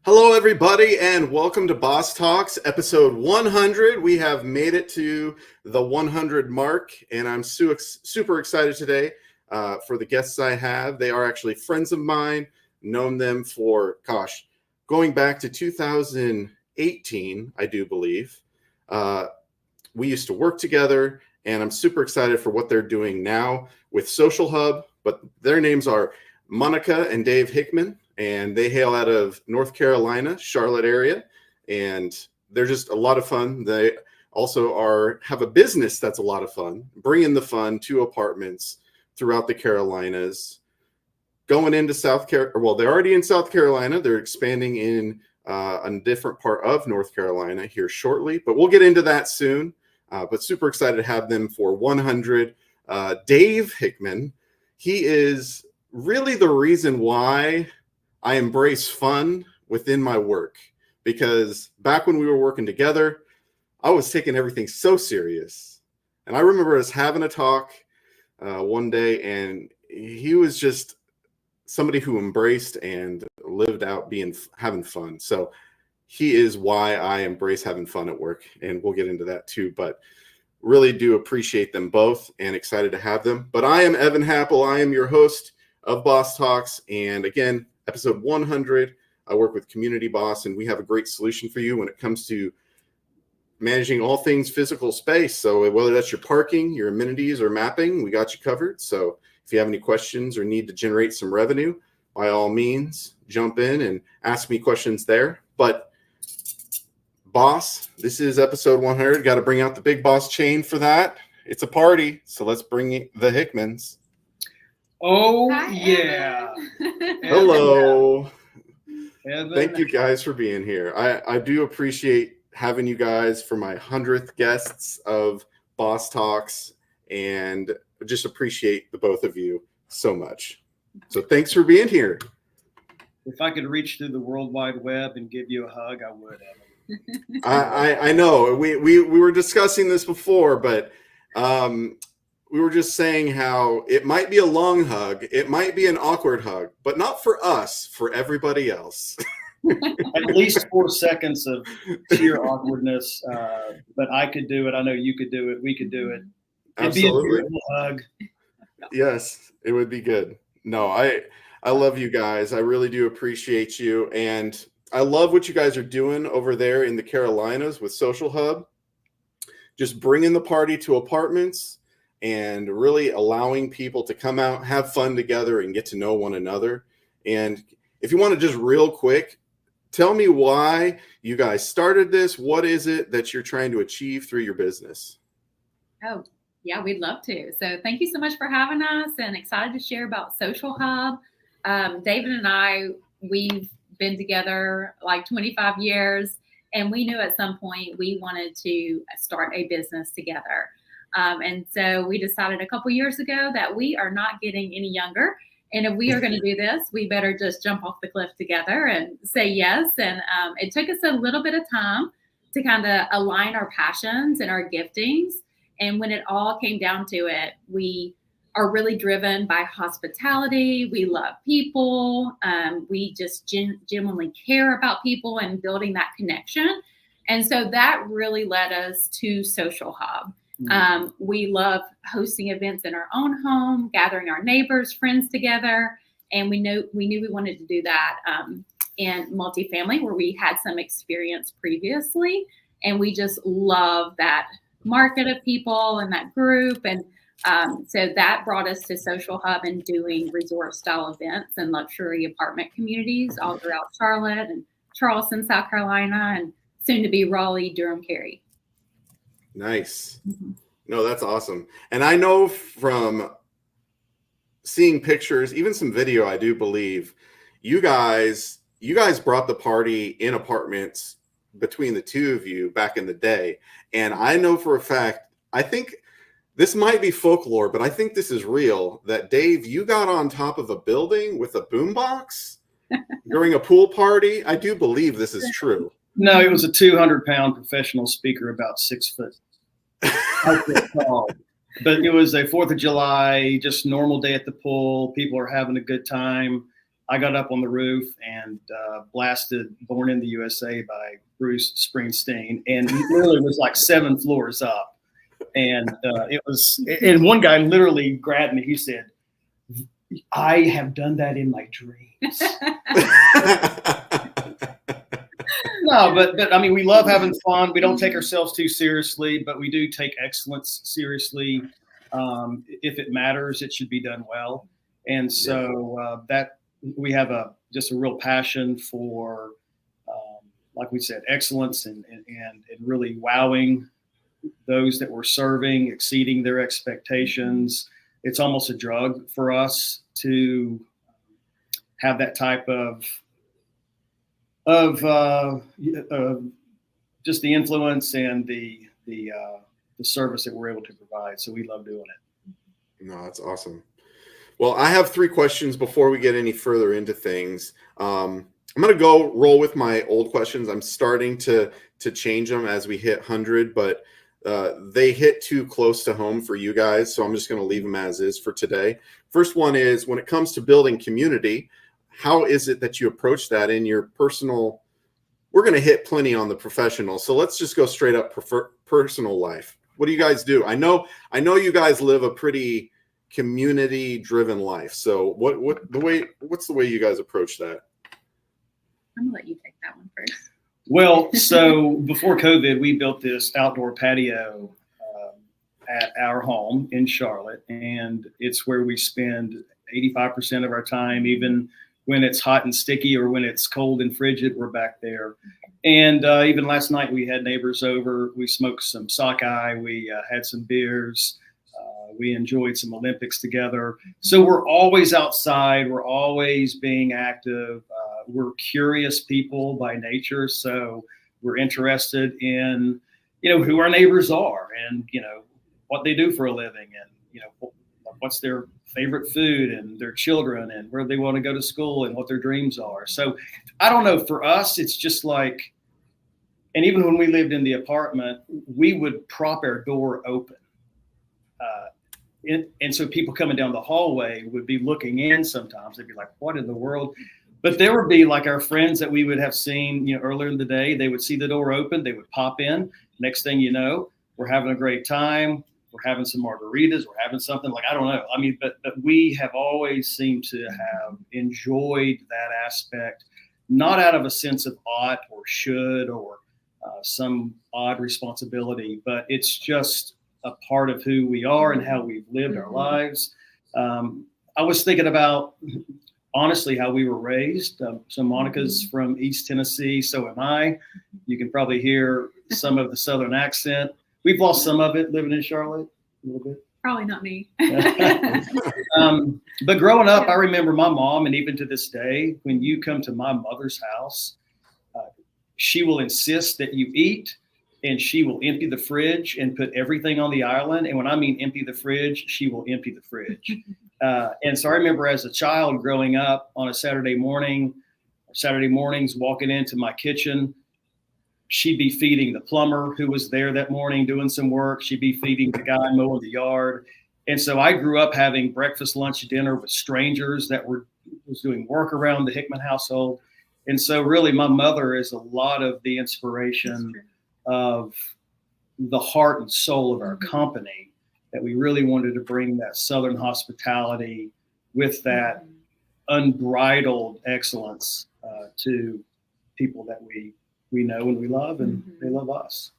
Hello, everybody, and welcome to Boss Talks, episode 100. We have made it to the 100 mark, and I'm super excited today for the guests I have. They are actually friends of mine, known them for, going back to 2018, I do believe. We used to work together, and I'm super excited for what they're doing now with SocialHub, but their names are Monica and Dave Hickman. And they hail out of North Carolina, Charlotte area, and they're just a lot of fun. They also have a business that's a lot of fun, bringing the fun to apartments throughout the Carolinas. Going into South Carolina, well, they're already in South Carolina. They're expanding in a different part of North Carolina here shortly, but we'll get into that soon. But super excited to have them for 100. Dave Hickman, he is really the reason why I embrace fun within my work, because back when we were working together, I was taking everything so serious. And I remember us having a talk one day, and he was just somebody who embraced and lived out having fun. So he is why I embrace having fun at work, and we'll get into that too. But really do appreciate them both and excited to have them. But I am Evan Happel. I am your host of Boss Talks, and again, episode 100. I work with Community Boss, and we have a great solution for you when it comes to managing all things physical space. So whether that's your parking, your amenities, or mapping, we got you covered. So if you have any questions or need to generate some revenue, by all means, jump in and ask me questions there. But boss, this is episode 100. Got to bring out the big boss chain for that. It's a party. So let's bring the Hickmans. Oh, Hi, yeah. Hello. Evan. Thank you guys for being here. I do appreciate having you guys for my 100th guests of Boss Talks, and just appreciate the both of you so much. So thanks for being here. If I could reach through the World Wide Web and give you a hug, I would, Evan. I know we were discussing this before, but we were just saying how it might be a long hug, it might be an awkward hug, but not for us, for everybody else. At least 4 seconds of sheer awkwardness, but I could do it. I know you could do it. We could do it. It'd be a beautiful hug. Yes, it would be good. No, I love you guys. I really do appreciate you, and I love what you guys are doing over there in the Carolinas with SocialHub. Just bringing the party to apartments and really allowing people to come out, have fun together, and get to know one another. And if you want to just real quick, tell me why you guys started this. What is it that you're trying to achieve through your business? Oh, yeah, we'd love to. So thank you so much for having us, and excited to share about SocialHub. David and I, we've been together like 25 years, and we knew at some point we wanted to start a business together. And so we decided a couple years ago that we are not getting any younger. And if we are going to do this, we better just jump off the cliff together and say yes. And it took us a little bit of time to kind of align our passions and our giftings. And when it all came down to it, we are really driven by hospitality. We love people. We just genuinely care about people and building that connection. And so that really led us to SocialHub. We love hosting events in our own home, gathering our neighbors, friends together. And we knew we wanted to do that in multifamily, where we had some experience previously. And we just love that market of people and that group. And so that brought us to SocialHub and doing resort style events and luxury apartment communities all throughout Charlotte and Charleston, South Carolina, and soon to be Raleigh, Durham, Cary. Nice. Mm-hmm. No, that's awesome. And I know from seeing pictures, even some video, I do believe you guys brought the party in apartments between the two of you back in the day. And I know for a fact, I think this might be folklore, but I think this is real, that Dave, you got on top of a building with a boombox during a pool party. I do believe this is true. No, it was a 200-pound professional speaker, about 6 foot. But it was a 4th of July, just normal day at the pool. People are having a good time. I got up on the roof and blasted "Born in the USA" by Bruce Springsteen, and literally was like 7 floors up. And and one guy literally grabbed me. He said, "I have done that in my dreams." No, but I mean, we love having fun. We don't take ourselves too seriously, but we do take excellence seriously. If it matters, it should be done well. And so that we have just a real passion for, like we said, excellence and really wowing those that we're serving, exceeding their expectations. It's almost a drug for us to have that type of just the influence and the service that we're able to provide. So we love doing it. No, that's awesome. Well, I have 3 questions before we get any further into things. I'm going to go roll with my old questions. I'm starting to change them as we hit 100, but they hit too close to home for you guys. So I'm just going to leave them as is for today. First one is, when it comes to building community, how is it that you approach that in your personal? We're going to hit plenty on the professional. So let's just go straight up personal life. What do you guys do? I know you guys live a pretty community driven life. So what's the way you guys approach that? I'm gonna let you take that one first. Well, so before COVID, we built this outdoor patio at our home in Charlotte, and it's where we spend 85% of our time, even when it's hot and sticky or when it's cold and frigid, we're back there. And even last night we had neighbors over. We smoked some sockeye. We had some beers. We enjoyed some Olympics together. So we're always outside. We're always being active. We're curious people by nature. So we're interested in, who our neighbors are and, what they do for a living and, what's their favorite food and their children and where they want to go to school and what their dreams are. So I don't know, for us, it's just like, and even when we lived in the apartment, we would prop our door open. And so people coming down the hallway would be looking in sometimes. They'd be like, what in the world? But there would be like our friends that we would have seen, earlier in the day. They would see the door open. They would pop in. Next thing you know, we're having a great time. We're having some margaritas. We're having something like, I don't know. I mean, but we have always seemed to have enjoyed that aspect, not out of a sense of ought or should or some odd responsibility, but it's just a part of who we are and how we've lived our lives. I was thinking about, honestly, how we were raised. So Monica's from East Tennessee, so am I. You can probably hear some of the Southern accent. We've lost some of it living in Charlotte a little bit. Probably not me. But growing up, I remember my mom, and even to this day, when you come to my mother's house, she will insist that you eat, and she will empty the fridge and put everything on the island. And when I mean empty the fridge, she will empty the fridge. And so I remember as a child growing up on a Saturday mornings, walking into my kitchen, she'd be feeding the plumber who was there that morning doing some work. She'd be feeding the guy mowing the yard. And so I grew up having breakfast, lunch, dinner with strangers that was doing work around the Hickman household. And so really my mother is a lot of the inspiration of the heart and soul of our company, that we really wanted to bring that Southern hospitality with that unbridled excellence to people that we know and we love, and they love us.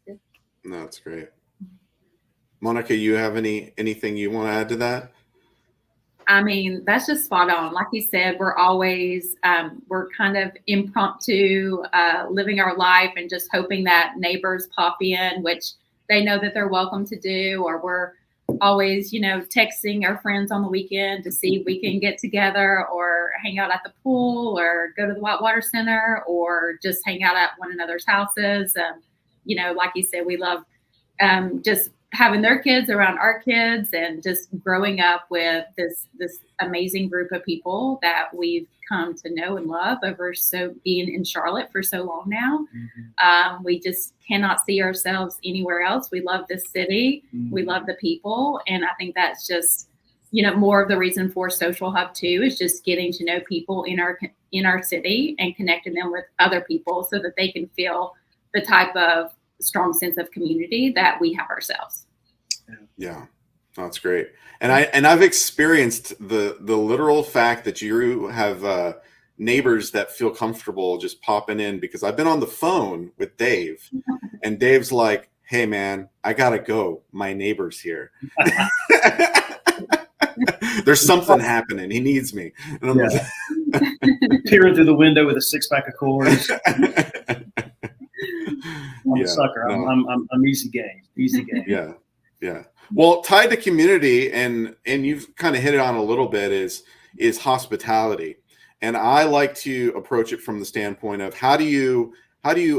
No, that's great. Monica, you have anything you want to add to that? I mean, that's just spot on. Like you said, we're always, we're kind of impromptu, living our life and just hoping that neighbors pop in, which they know that they're welcome to do, or we're always, texting our friends on the weekend to see if we can get together or hang out at the pool or go to the Whitewater Center or just hang out at one another's houses. Like you said, we love just having their kids around our kids and just growing up with this amazing group of people that we've come to know and love over being in Charlotte for so long now. We just cannot see ourselves anywhere else. We love this city. We love the people. And I think that's just, more of the reason for Social Hub too is just getting to know people in our city and connecting them with other people so that they can feel the type of strong sense of community that we have ourselves. Yeah, that's great. And I've experienced the literal fact that you have neighbors that feel comfortable just popping in, because I've been on the phone with Dave and Dave's like, "Hey man, I gotta go. My neighbor's here." There's something happening. He needs me. And I'm peering through the window with a 6-pack of Coors. I'm a sucker. No. I'm easy game. Easy game. Yeah. Yeah. Well, tied to community, and you've kind of hit it on a little bit, is hospitality. And I like to approach it from the standpoint of how do you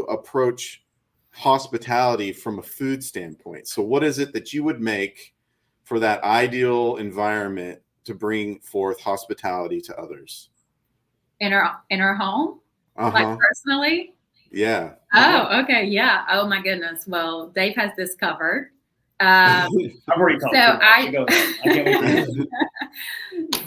approach hospitality from a food standpoint? So what is it that you would make for that ideal environment to bring forth hospitality to others? In our home? Like personally? Yeah. Oh, okay. Yeah. Oh my goodness. Well, Dave has this covered. I've already talked. So I can't wait.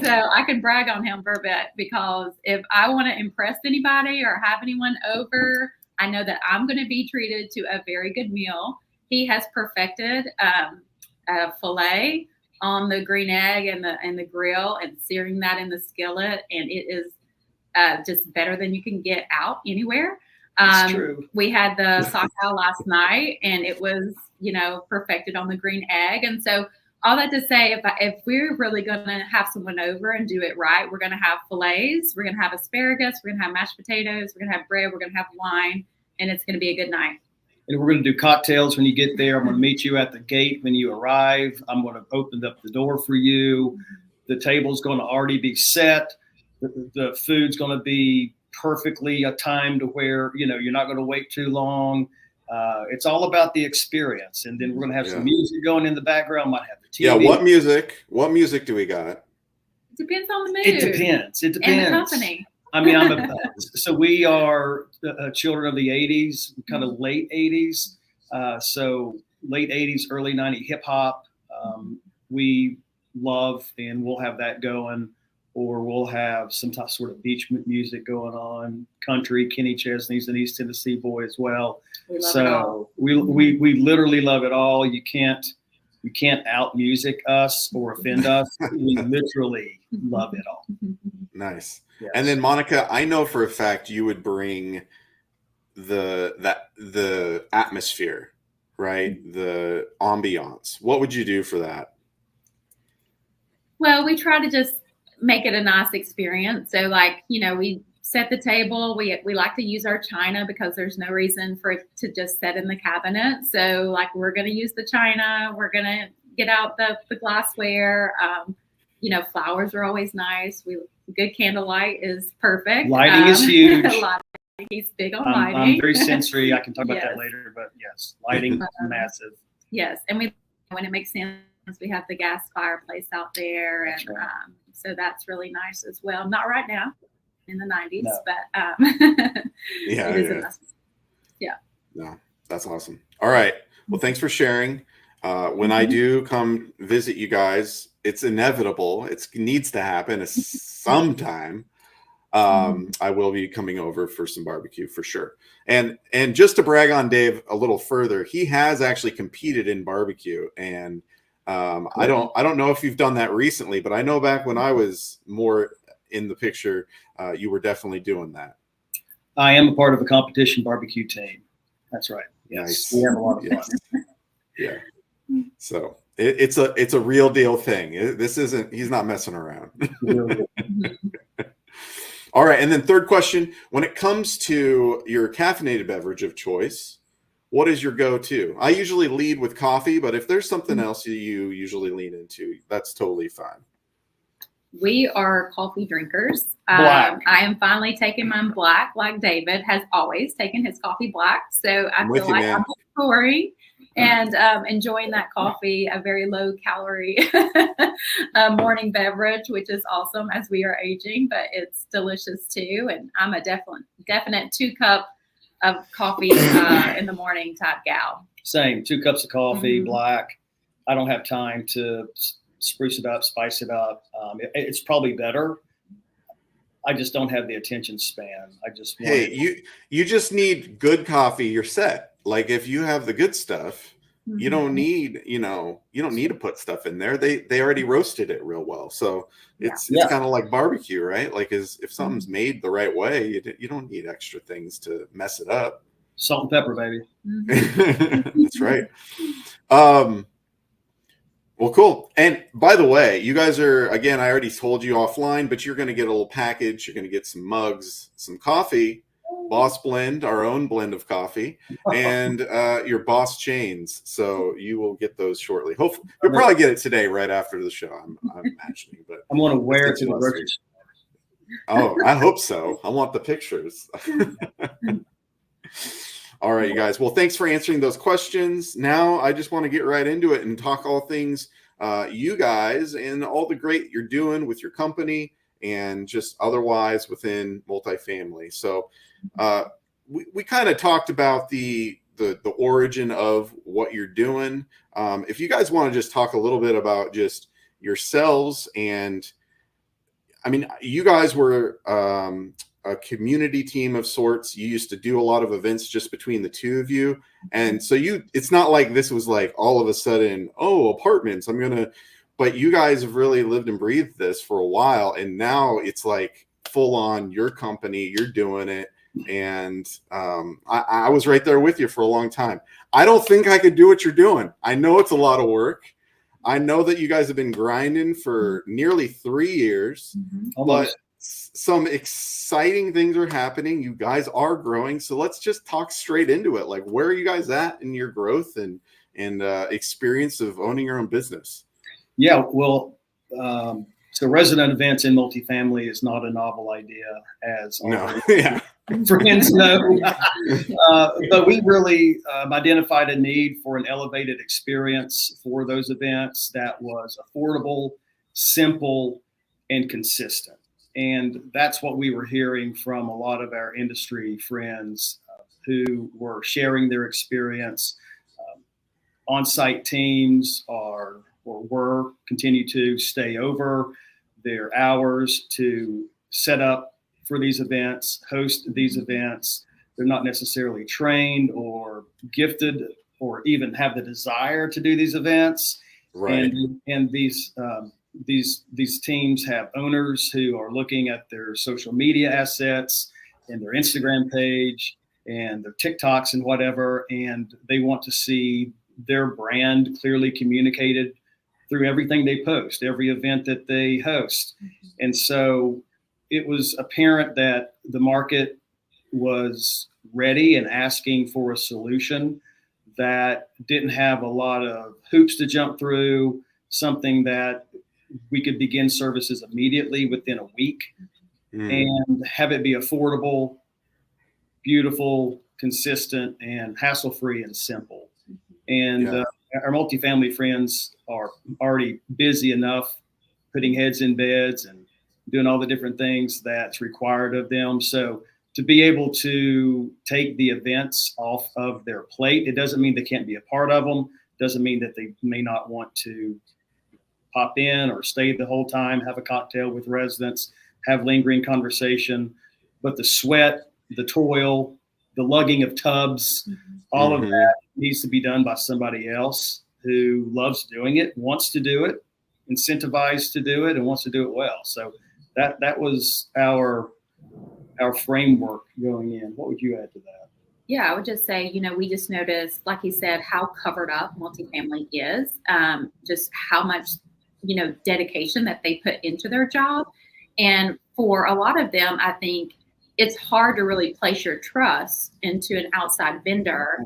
So I can brag on him for a bit, because if I want to impress anybody or have anyone over, I know that I'm going to be treated to a very good meal. He has perfected a filet on the green egg and the grill and searing that in the skillet, and it is just better than you can get out anywhere. It's true. We had the sockeye last night, and it was, perfected on the green egg. And so all that to say, if we're really going to have someone over and do it right, we're going to have fillets, we're going to have asparagus, we're going to have mashed potatoes, we're going to have bread, we're going to have wine, and it's going to be a good night. And we're going to do cocktails when you get there. I'm going to meet you at the gate when you arrive. I'm going to open up the door for you. The table's going to already be set. The food's going to be perfectly timed to where, you're not going to wait too long. It's all about the experience. And then we're going to have some music going in the background. Might have the TV. Yeah. What music do we got? It depends on the mood. It depends. And the company. I mean, so we are children of the 80s, kind of late 80s. So late 80s, early 90s hip hop. We love, and we'll have that going, or we'll have some type sort of beach music going on, country. Kenny Chesney's an East Tennessee boy as well. We love it all. We literally love it all. You can't out music us or offend us. We literally love it all. Nice. Yes. And then Monica, I know for a fact you would bring the atmosphere, right? The ambiance. What would you do for that? Well, we try to just make it a nice experience. So we set the table. We like to use our china because there's no reason for it to just set in the cabinet. So we're going to use the china. We're going to get out the glassware. Flowers are always nice. Good candlelight is perfect. Lighting is huge. He's big on lighting. I'm very sensory. I can talk about that later, but yes, lighting is massive. Yes. And when it makes sense, we have the gas fireplace out there. And right. So that's really nice as well. Not right now in the 90s, but it is a nice. Yeah. No, that's awesome. All right. Well, thanks for sharing. When I do come visit you guys, it's inevitable. It needs to happen sometime. I will be coming over for some barbecue for sure. And just to brag on Dave a little further, he has actually competed in barbecue. And I don't know if you've done that recently, but I know back when I was more in the picture, you were definitely doing that. I am a part of a competition barbecue team. That's right. Yes. Nice. We have a lot of fun. Yeah. So it's a real deal thing. He's not messing around. All right. And then third question, when it comes to your caffeinated beverage of choice, what is your go-to? I usually lead with coffee, but if there's something else you usually lean into, that's totally fine. We are coffee drinkers. Black. I am finally taking mine black, like David has always taken his coffee black. So I feel like I'm pouring and enjoying that coffee, a very low calorie morning beverage, which is awesome as we are aging, but it's delicious too. And I'm a definite 2 cup of coffee in the morning type gal. Same, 2 cups of coffee, black. I don't have time to spruce it up, spice it up. It's probably better. I just don't have the attention span. I just you just need good coffee. You're set. Like if you have the good stuff, you don't need you don't need to put stuff in there. They already roasted it real well. So it's kind of like barbecue, right? Like if something's made the right way, you don't need extra things to mess it up. Salt and pepper, baby. That's right. Well, cool. And by the way, you guys are, again, I already told you offline, but you're going to get a little package. You're going to get some mugs, some coffee, Boss Blend, our own blend of coffee, and your Boss chains. So you will get those shortly. Hopefully, you'll probably get it today, right after the show, I'm imagining. But I'm going to wear it to the grocery store. Oh, I hope so. I want the pictures. All right, you guys. Well, thanks for answering those questions. Now I just want to get right into it and talk all things you guys and all the great you're doing with your company and just otherwise within multifamily. So we kind of talked about the origin of what you're doing. If you guys want to just talk a little bit about just yourselves, and I mean, you guys were a community team of sorts. You used to do a lot of events just between the two of you. And so it's not like this was like all of a sudden, oh, apartments, but you guys have really lived and breathed this for a while. And now it's like full on your company, you're doing it. And I was right there with you for a long time. I don't think I could do what you're doing. I know it's a lot of work. I know that you guys have been grinding for nearly 3 years, but some exciting things are happening. You guys are growing. So let's just talk straight into it. Like, where are you guys at in your growth and experience of owning your own business? Yeah, well, so resident events in multifamily is not a novel idea, as friends know. But we really identified a need for an elevated experience for those events that was affordable, simple, and consistent. And that's what we were hearing from a lot of our industry friends who were sharing their experience. On-site teams continue to stay over their hours to set up for these events, host these events. They're not necessarily trained or gifted or even have the desire to do these events. Right. And these teams have owners who are looking at their social media assets and their Instagram page and their TikToks and whatever, and they want to see their brand clearly communicated through everything they post, every event that they host. And so it was apparent that the market was ready and asking for a solution that didn't have a lot of hoops to jump through, something that we could begin services immediately within a week and have it be affordable, beautiful, consistent, and hassle-free and simple. And our multifamily friends are already busy enough putting heads in beds and doing all the different things that's required of them. So to be able to take the events off of their plate, it doesn't mean they can't be a part of them. Doesn't mean that they may not want to pop in or stay the whole time, have a cocktail with residents, have lingering conversation. But the sweat, the toil, the lugging of tubs, all of that needs to be done by somebody else who loves doing it, wants to do it, incentivized to do it, and wants to do it well. So that was our framework going in. What would you add to that? Yeah, I would just say, we just noticed, like you said, how covered up multifamily is, just how much, dedication that they put into their job. And for a lot of them, I think it's hard to really place your trust into an outside vendor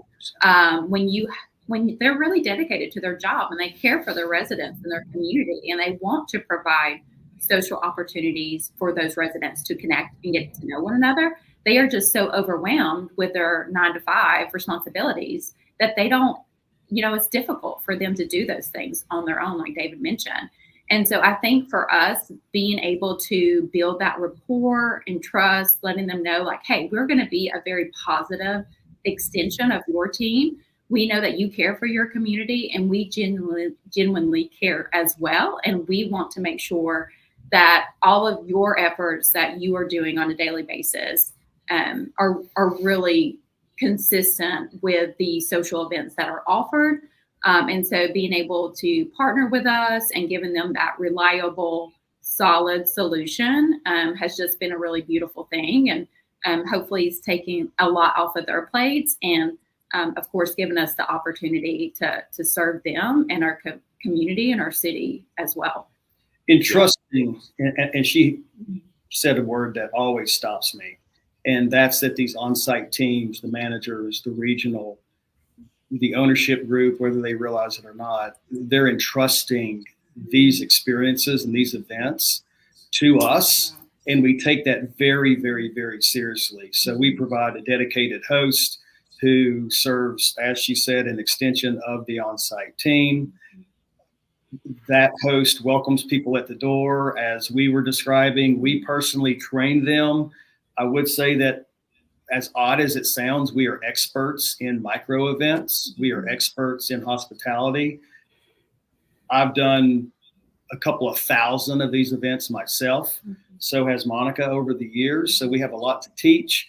when they're really dedicated to their job and they care for their residents and their community, and they want to provide social opportunities for those residents to connect and get to know one another. They are just so overwhelmed with their 9-to-5 responsibilities that they don't, it's difficult for them to do those things on their own, like David mentioned. And so I think for us, being able to build that rapport and trust, letting them know like, hey, we're going to be a very positive extension of your team. we know that you care for your community, and we genuinely care as well. And we want to make sure that all of your efforts that you are doing on a daily basis are really consistent with the social events that are offered. And so being able to partner with us and giving them that reliable, solid solution has just been a really beautiful thing. And hopefully it's taking a lot off of their plates, and of course, giving us the opportunity to serve them and our community and our city as well. Entrusting, and she said a word that always stops me, and that's that these on-site teams, the managers, the regional, the ownership group, whether they realize it or not, they're entrusting these experiences and these events to us, and we take that very, very, very seriously. So we provide a dedicated host who serves, as she said, an extension of the on-site team. That host welcomes people at the door, as we were describing. We personally train them. I would say that, as odd as it sounds, we are experts in micro events. We are experts in hospitality. I've done a couple of thousand of these events myself. So has Monica over the years. So we have a lot to teach.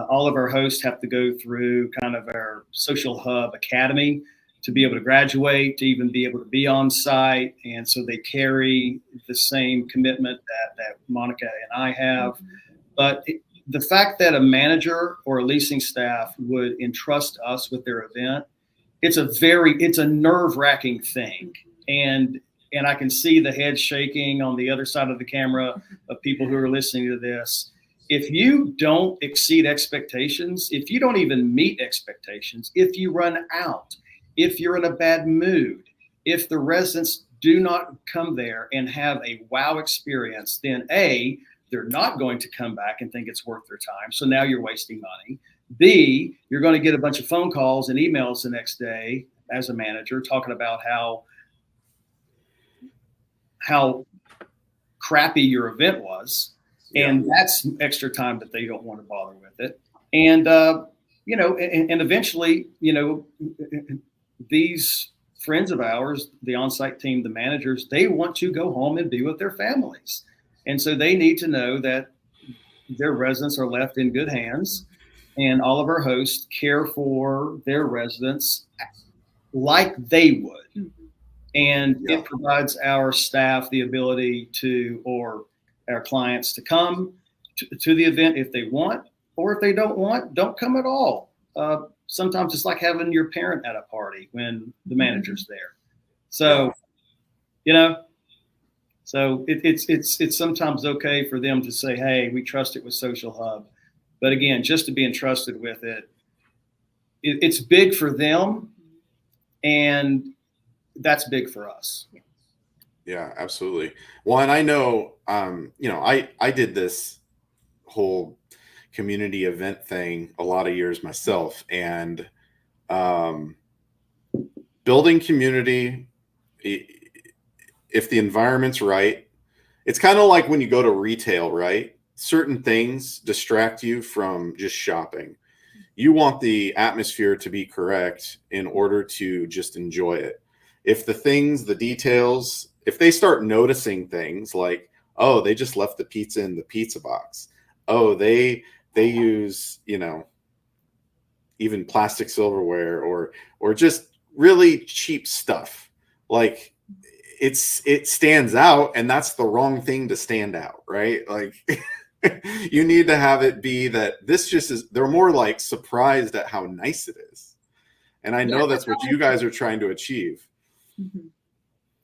All of our hosts have to go through kind of our SocialHub Academy to be able to graduate, to even be able to be on site. And so they carry the same commitment that Monica and I have. But the fact that a manager or a leasing staff would entrust us with their event, it's a nerve-wracking thing. And I can see the head shaking on the other side of the camera of people who are listening to this. If you don't exceed expectations, if you don't even meet expectations, if you run out, if you're in a bad mood, if the residents do not come there and have a wow experience, then A, they're not going to come back and think it's worth their time. So now you're wasting money. B, you're going to get a bunch of phone calls and emails the next day as a manager talking about how crappy your event was. And that's extra time that they don't want to bother with it. And, and eventually, these friends of ours, the on-site team, the managers, they want to go home and be with their families. And so they need to know that their residents are left in good hands, and all of our hosts care for their residents like they would. And it provides our staff the ability or our clients to come to the event if they want, or if they don't want, don't come at all. Sometimes it's like having your parent at a party when the manager's there. So, so it's sometimes okay for them to say, hey, we trust it with SocialHub. But again, just to be entrusted with it's big for them, and that's big for us. Yeah, absolutely. Well, and I know, I did this whole community event thing a lot of years myself, and building community, if the environment's right, it's kind of like when you go to retail, right? Certain things distract you from just shopping. You want the atmosphere to be correct in order to just enjoy it. If the details, if they start noticing things like, oh, they just left the pizza in the pizza box. Oh, they use, even plastic silverware or just really cheap stuff. Like it stands out, and that's the wrong thing to stand out, right? Like you need to have it be that this just is, they're more like surprised at how nice it is. And I know that's what you guys are trying to achieve. Mm-hmm.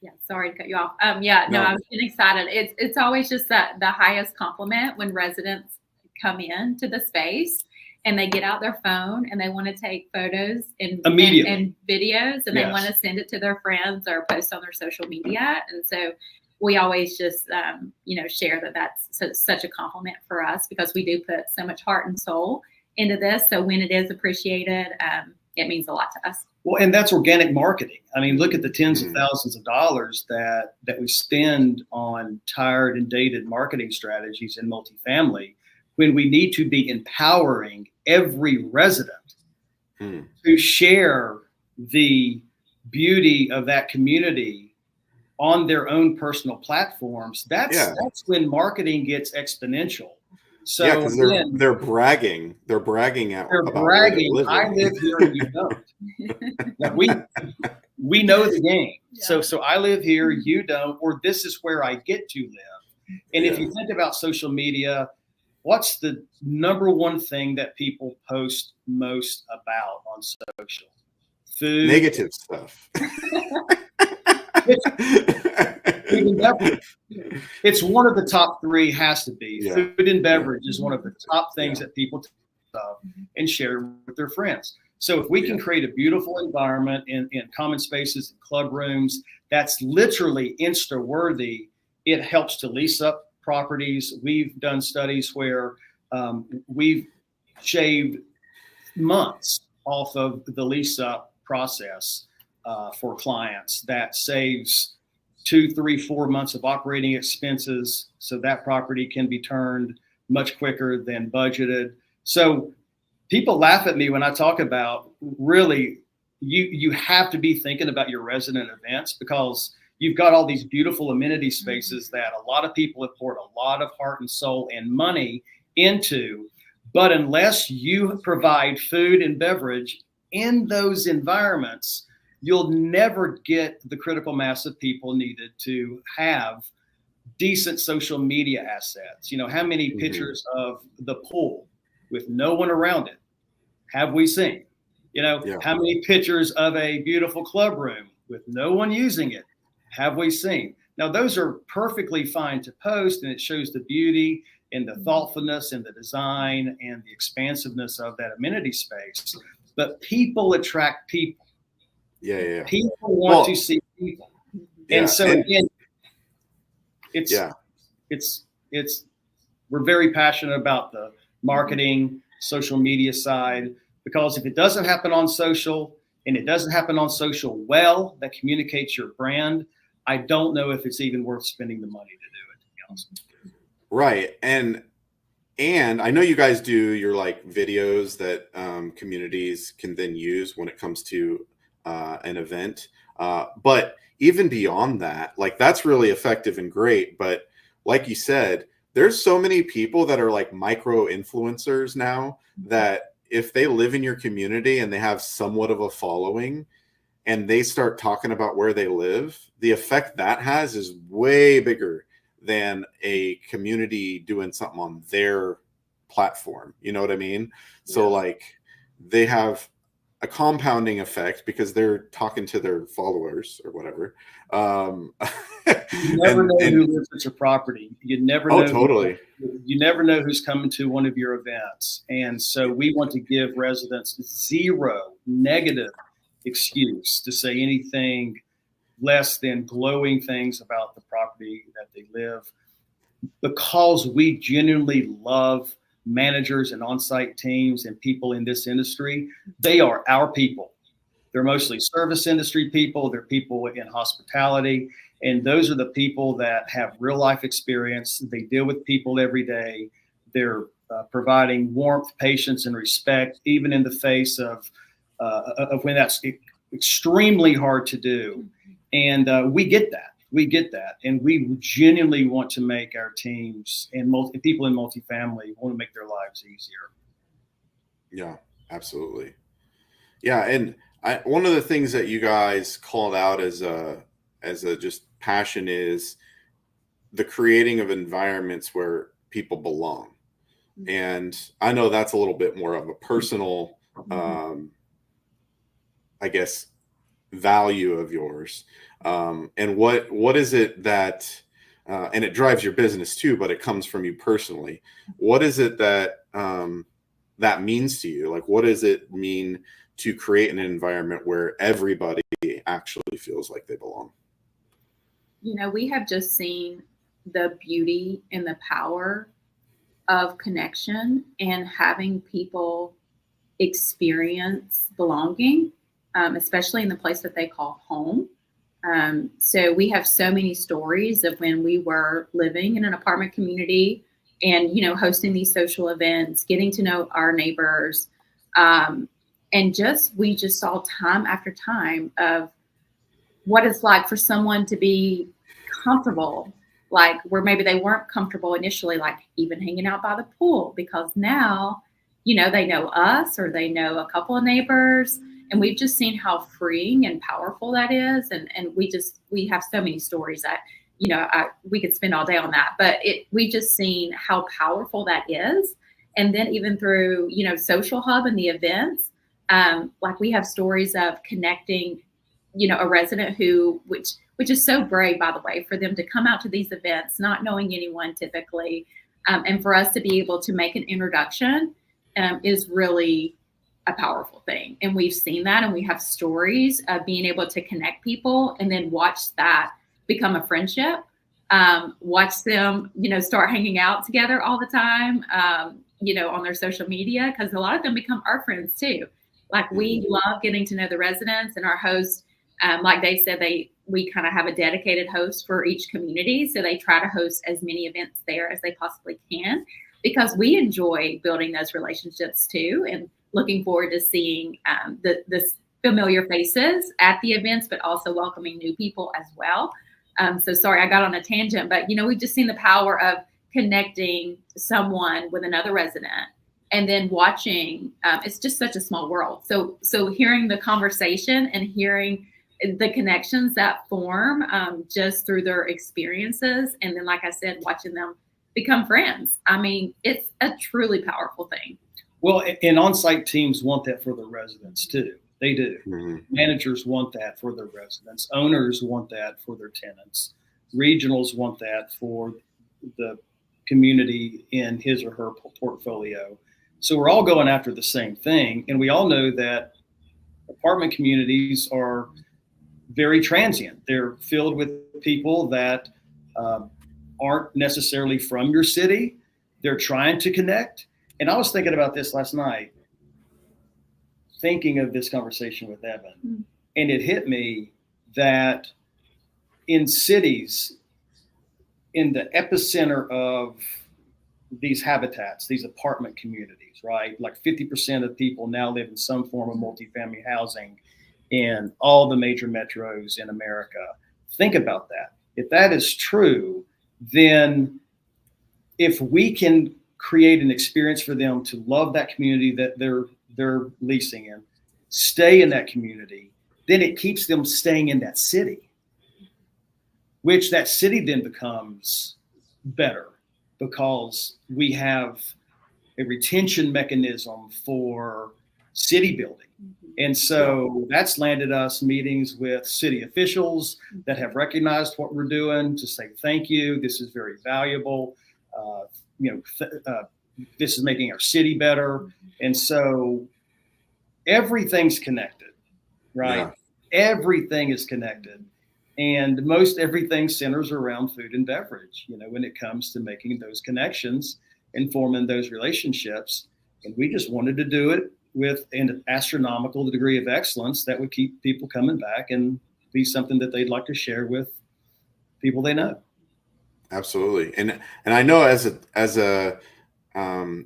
Yeah, sorry to cut you off. I've been excited. It's always just the highest compliment when residents come in to the space and they get out their phone and they want to take photos and videos, and they want to send it to their friends or post on their social media. And so we always just, share that that's such a compliment for us, because we do put so much heart and soul into this. So when it is appreciated, it means a lot to us. Well, and that's organic marketing. I mean, look at the tens of thousands of dollars that we spend on tired and dated marketing strategies in multifamily, when we need to be empowering every resident to share the beauty of that community on their own personal platforms, that's when marketing gets exponential. So yeah, because they're bragging. They're bragging about where they're living. I live here and you don't. Like we know the game. Yeah. So I live here, you don't, or this is where I get to live. And if you think about social media, what's the number one thing that people post most about on social? Food. Negative stuff. It's one of the top three, has to be. Yeah. Food and beverage is one of the top things that people talk about and share with their friends. So if we can create a beautiful environment in common spaces and club rooms that's literally Insta-worthy, it helps to lease up properties. We've done studies where we've shaved months off of the lease up process for clients. That saves 2, 3, 4 months of operating expenses, so that property can be turned much quicker than budgeted. So people laugh at me when I talk about, really, you have to be thinking about your resident events, because you've got all these beautiful amenity spaces that a lot of people have poured a lot of heart and soul and money into. But unless you provide food and beverage in those environments, you'll never get the critical mass of people needed to have decent social media assets. You know, how many pictures of the pool with no one around it have we seen? You know, how many pictures of a beautiful club room with no one using it have we seen? Now, those are perfectly fine to post, and it shows the beauty and the thoughtfulness and the design and the expansiveness of that amenity space. But people attract people. People want to see people. And so again, we're very passionate about the marketing, social media side, because if it doesn't happen on social, and it doesn't happen on social well, that communicates your brand, I don't know if it's even worth spending the money to do it, to be honest with you. Right. And I know you guys do your like videos that communities can then use when it comes to an event. But even beyond that, like, that's really effective and great. But like you said, there's so many people that are like micro influencers now that if they live in your community and they have somewhat of a following and they start talking about where they live, the effect that has is way bigger than a community doing something on their platform. You know what I mean? So like, they have a compounding effect because they're talking to their followers or whatever. You never know who lives at your property. You never know. Oh, totally. You never know who's coming to one of your events. And so we want to give residents zero negative excuse to say anything less than glowing things about the property that they live, because we genuinely love managers and on-site teams and people in this industry. They are our people. They're mostly service industry people. They're people in hospitality. And those are the people that have real life experience. They deal with people every day. They're providing warmth, patience, and respect, even in the face of when that's extremely hard to do. And we get that. We get that, and we genuinely want to make our teams and people in multifamily want to make their lives easier. Yeah, absolutely. Yeah, and one of the things that you guys called out as a just passion is the creating of environments where people belong, and I know that's a little bit more of a personal, I guess, value of yours. And what is it that, and it drives your business too, but it comes from you personally. What is it that that means to you? Like, what does it mean to create an environment where everybody actually feels like they belong? You know, we have just seen the beauty and the power of connection and having people experience belonging, especially in the place that they call home. So we have so many stories of when we were living in an apartment community and, you know, hosting these social events, getting to know our neighbors, And we just saw time after time of what it's like for someone to be comfortable, like where maybe they weren't comfortable initially, like even hanging out by the pool, because now, they know us or they know a couple of neighbors. And we've just seen how freeing and powerful that is. And we have so many stories that, we could spend all day on that, but we've just seen how powerful that is. And then even through, SocialHub and the events, like we have stories of connecting, a resident which is so brave, by the way, for them to come out to these events, not knowing anyone typically. And for us to be able to make an introduction is really a powerful thing. And we've seen that, and we have stories of being able to connect people and then watch that become a friendship, watch them, start hanging out together all the time, on their social media, because a lot of them become our friends too. Like we love getting to know the residents and our hosts. Like Dave said, we kind of have a dedicated host for each community. So they try to host as many events there as they possibly can, because we enjoy building those relationships too, and looking forward to seeing the familiar faces at the events, but also welcoming new people as well. So sorry, I got on a tangent, but we've just seen the power of connecting someone with another resident, and then watching. It's just such a small world. So hearing the conversation and hearing the connections that form just through their experiences, and then, like I said, watching them become friends. I mean, it's a truly powerful thing. Well, and on-site teams want that for their residents too. They do. Mm-hmm. Managers want that for their residents. Owners want that for their tenants. Regionals want that for the community in his or her portfolio. So we're all going after the same thing. And we all know that apartment communities are very transient. They're filled with people that aren't necessarily from your city. They're trying to connect. And I was thinking about this last night, thinking of this conversation with Evan, and it hit me that in cities, in the epicenter of these habitats, these apartment communities, right? Like 50% of people now live in some form of multifamily housing in all the major metros in America. Think about that. If that is true, then if we can create an experience for them to love that community that they're leasing in, stay in that community, then it keeps them staying in that city, which that city then becomes better because we have a retention mechanism for city building. And so that's landed us meetings with city officials that have recognized what we're doing to say, thank you, this is very valuable. This is making our city better. And so everything's connected, right? Yeah. Everything is connected. And most everything centers around food and beverage, when it comes to making those connections and forming those relationships. And we just wanted to do it with an astronomical degree of excellence that would keep people coming back and be something that they'd like to share with people they know. Absolutely. And I know as a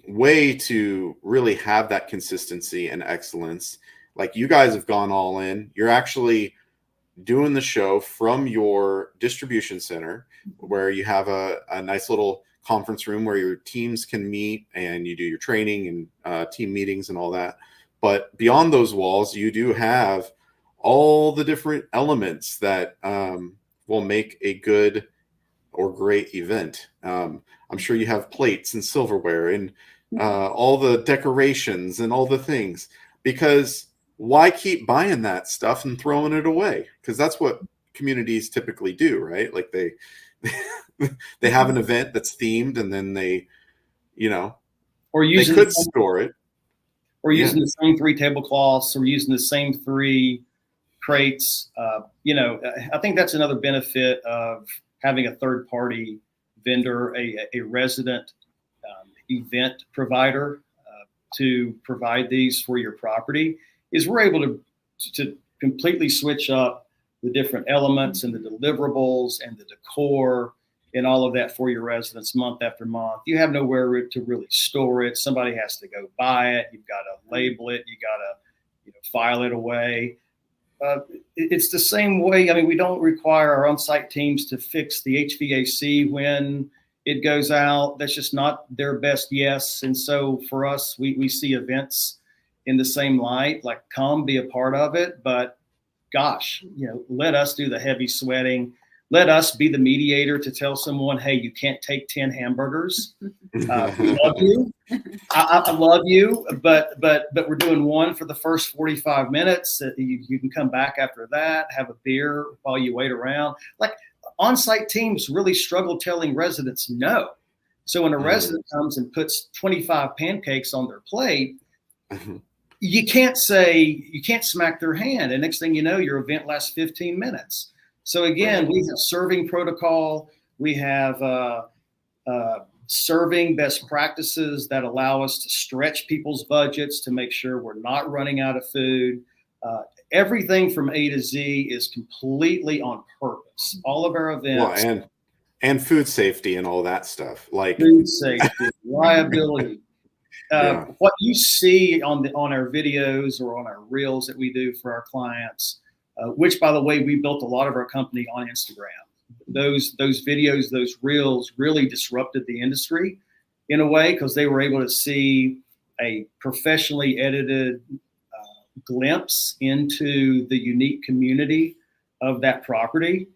way to really have that consistency and excellence, like you guys have gone all in. You're actually doing the show from your distribution center where you have a nice little conference room where your teams can meet and you do your training and team meetings and all that. But beyond those walls, you do have all the different elements that will make a good or great event. I'm sure you have plates and silverware and all the decorations and all the things, because why keep buying that stuff and throwing it away? Because that's what communities typically do, right? Like they have an event that's themed and then they could store it. Or using the same 3 tablecloths or using the same 3 crates. I think that's another benefit of having a third party vendor, a resident event provider to provide these for your property, is we're able to completely switch up the different elements and the deliverables and the decor and all of that for your residents month after month. You have nowhere to really store it. Somebody has to go buy it. You've got to label it. You got to file it away. It's the same way. I mean, we don't require our on-site teams to fix the HVAC when it goes out. That's just not their best yes. And so for us, we see events in the same light, like come be a part of it. But gosh, let us do the heavy sweating. Let us be the mediator to tell someone, hey, you can't take 10 hamburgers. We love you. I love you, but we're doing one for the first 45 minutes. You can come back after that, have a beer while you wait around. Like on-site teams really struggle telling residents no. So when a resident comes and puts 25 pancakes on their plate, you can't smack their hand. And next thing you know, your event lasts 15 minutes. So again, we have serving protocol. We have serving best practices that allow us to stretch people's budgets to make sure we're not running out of food. Everything from A to Z is completely on purpose. All of our events. Well, and food safety and all that stuff. Like food safety, liability. What you see on our videos or on our reels that we do for our clients, which, by the way, we built a lot of our company on Instagram. Those videos, those reels really disrupted the industry in a way because they were able to see a professionally edited glimpse into the unique community of that property.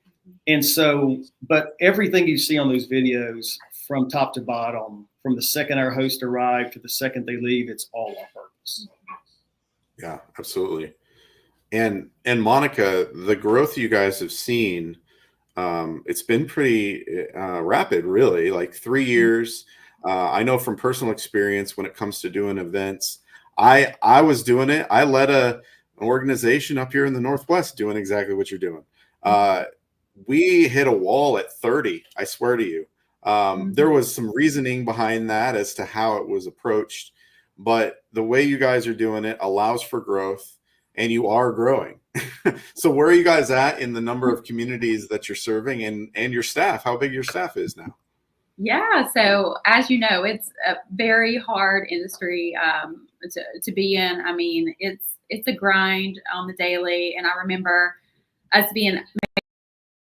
And so, but everything you see on those videos from top to bottom, from the second our host arrived to the second they leave, it's all on purpose. Yeah, absolutely. And Monica, the growth you guys have seen, it's been pretty rapid, really, like 3 years. I know from personal experience when it comes to doing events, I was doing it. I led an organization up here in the Northwest doing exactly what you're doing. We hit a wall at 30, I swear to you. There was some reasoning behind that as to how it was approached, but the way you guys are doing it allows for growth. And you are growing. So where are you guys at in the number of communities that you're serving and your staff? How big your staff is now? Yeah. So as you know, it's a very hard industry to be in. I mean, it's a grind on the daily. And I remember us being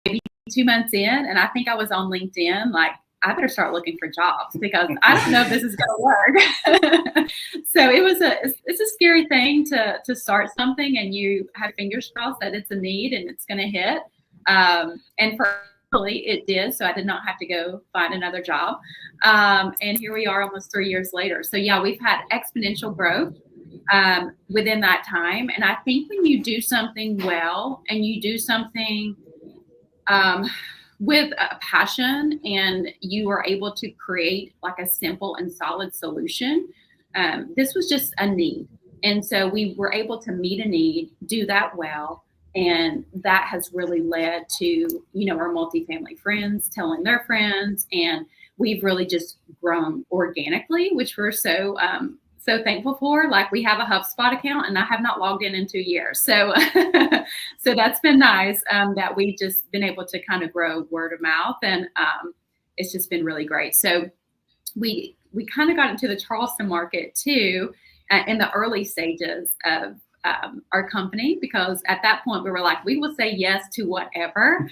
maybe 2 months in, and I think I was on LinkedIn, like, I better start looking for jobs because I don't know if this is going to work. So it's a scary thing to start something and you have fingers crossed that it's a need and it's going to hit. And fortunately it did. So I did not have to go find another job. And here we are almost 3 years later. So yeah, we've had exponential growth within that time. And I think when you do something well and you do something with a passion and you are able to create like a simple and solid solution, this was just a need. And so we were able to meet a need, do that well. And that has really led to, our multifamily friends telling their friends. And we've really just grown organically, which we're so thankful for. Like we have a HubSpot account and I have not logged in 2 years. So, so that's been nice that we've just been able to kind of grow word of mouth and it's just been really great. So we kind of got into the Charleston market too in the early stages of our company, because at that point we were like, we will say yes to whatever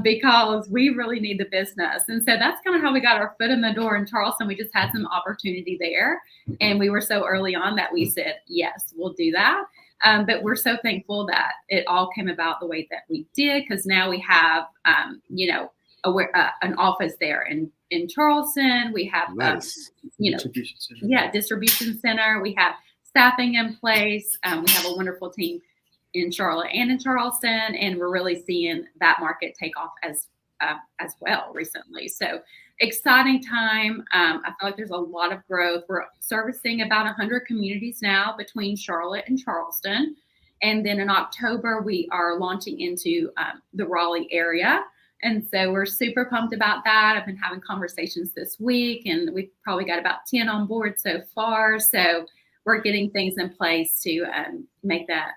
because we really need the business. And so that's kind of how we got our foot in the door in Charleston. We just had some opportunity there and we were so early on that we said, yes, we'll do that. But we're so thankful that it all came about the way that we did, because now we have, an office there in Charleston. We have, nice. Distribution center. We have staffing in place. We have a wonderful team in Charlotte and in Charleston, and we're really seeing that market take off as well recently. So exciting time. I feel like there's a lot of growth. We're servicing about 100 communities now between Charlotte and Charleston. And then in October, we are launching into the Raleigh area. And so we're super pumped about that. I've been having conversations this week, and we've probably got about 10 on board so far. So we're getting things in place to make that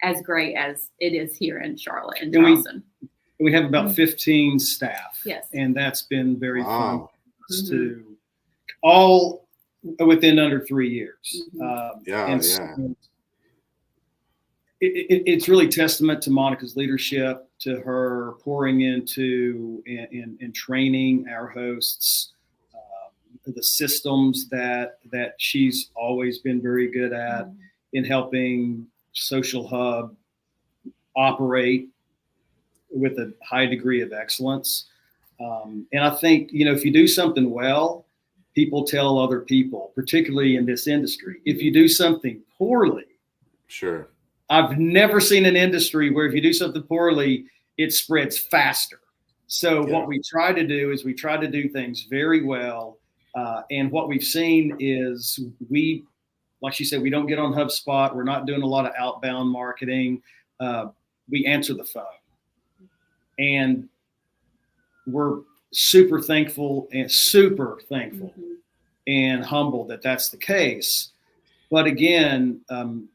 as great as it is here in Charlotte and Charleston. We have about 15 staff. Yes. And that's been very fun for us to all within under 3 years. Mm-hmm. So it's really testament to Monica's leadership, to her pouring into and training our hosts, the systems that she's always been very good at in helping SocialHub operate with a high degree of excellence. And I think, if you do something well, people tell other people, particularly in this industry. If you do something poorly, sure. I've never seen an industry where if you do something poorly, it spreads faster. So what we try to do is we try to do things very well. And what we've seen is like she said, we don't get on HubSpot. We're not doing a lot of outbound marketing. We answer the phone. And we're super thankful and humbled that that's the case. But again,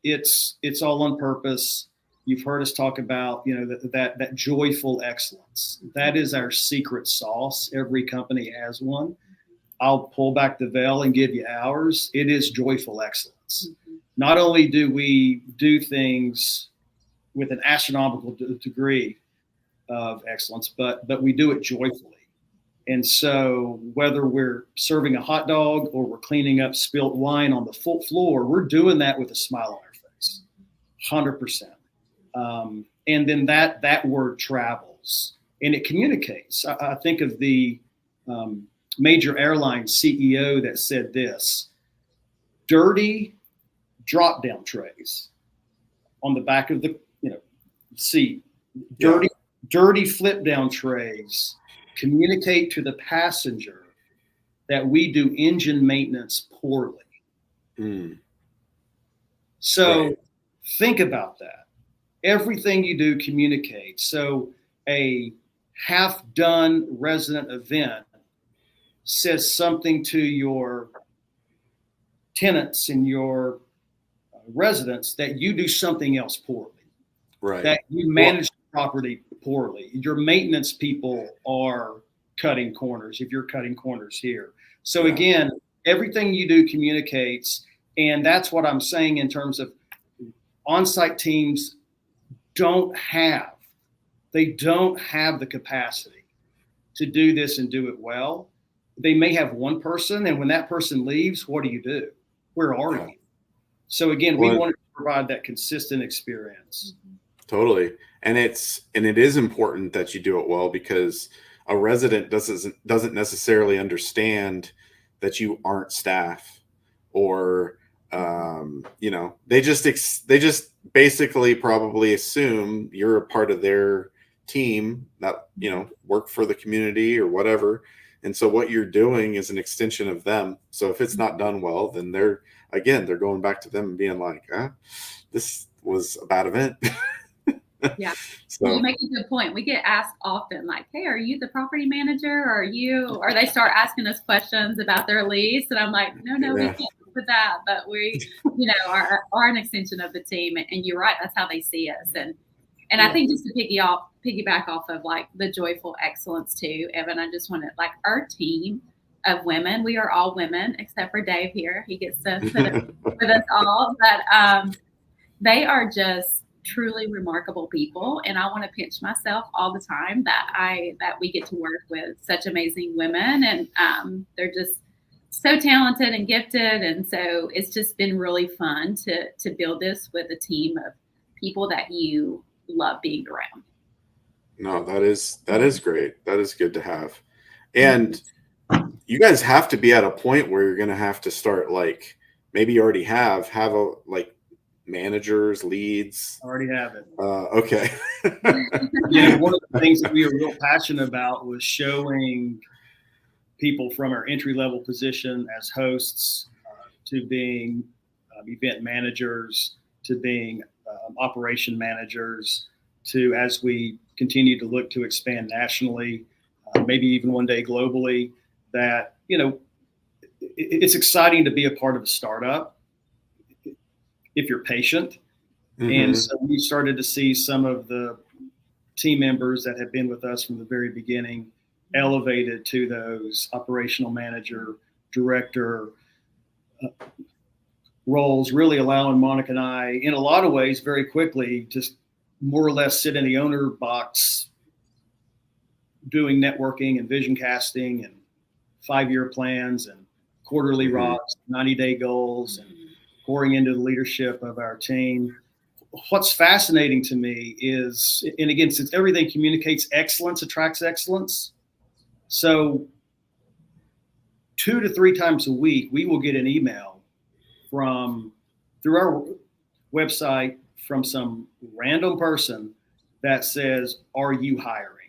it's all on purpose. You've heard us talk about, that joyful excellence. That is our secret sauce. Every company has one. I'll pull back the veil and give you ours. It is joyful excellence. Not only do we do things with an astronomical degree of excellence, but we do it joyfully. And so whether we're serving a hot dog or we're cleaning up spilt wine on the floor, we're doing that with a smile on our face, 100%. And then that word travels and it communicates. I think of the major airline CEO that said this: dirty drop-down trays on the back of the seat, dirty flip-down trays communicate to the passenger that we do engine maintenance poorly. So think about that. Everything you do communicates. So a half-done resident event says something to your tenants and your residents that you do something else poorly. Right. That you manage the property poorly. Your maintenance people are cutting corners if you're cutting corners here. So again, everything you do communicates. And that's what I'm saying in terms of on-site teams don't have the capacity to do this and do it well. They may have one person, and when that person leaves, what do? Where are you? So again, we wanted to provide that consistent experience. Totally. And it is important that you do it well, because a resident doesn't necessarily understand that you aren't staff, or they just basically probably assume you're a part of their team that work for the community or whatever. And so what you're doing is an extension of them. So if it's not done well, then they're going back to them and being like, this was a bad event. Yeah. So you make a good point. We get asked often, like, hey, are you the property manager? Or they start asking us questions about their lease. And I'm like, no, we can't do that. But we, are an extension of the team. And you're right. That's how they see us. And I think just to piggyback off of like the joyful excellence too, Evan, I just want to, like, our team of women, we are all women except for Dave here. He gets to put us all, but they are just truly remarkable people. And I want to pinch myself all the time that we get to work with such amazing women, and they're just so talented and gifted. And so it's just been really fun to build this with a team of people that you love being around. No, that is great. That is good to have. And you guys have to be at a point where you're going to have to start, like, maybe you already have a, like, managers, leads. Already have it. Okay. One of the things that we were real passionate about was showing people from our entry-level position as hosts to being event managers, to being operation managers, to, as we continue to look to expand nationally, maybe even one day globally, that, it's exciting to be a part of a startup if you're patient. And so we started to see some of the team members that have been with us from the very beginning elevated to those operational manager, director, roles, really allowing Monica and I, in a lot of ways, very quickly, just more or less sit in the owner box, doing networking and vision casting and 5-year plans and quarterly rocks, 90-day goals, and pouring into the leadership of our team. What's fascinating to me is, and again, since everything communicates excellence, attracts excellence. So 2 to 3 times a week, we will get an email through our website from some random person that says, "Are you hiring?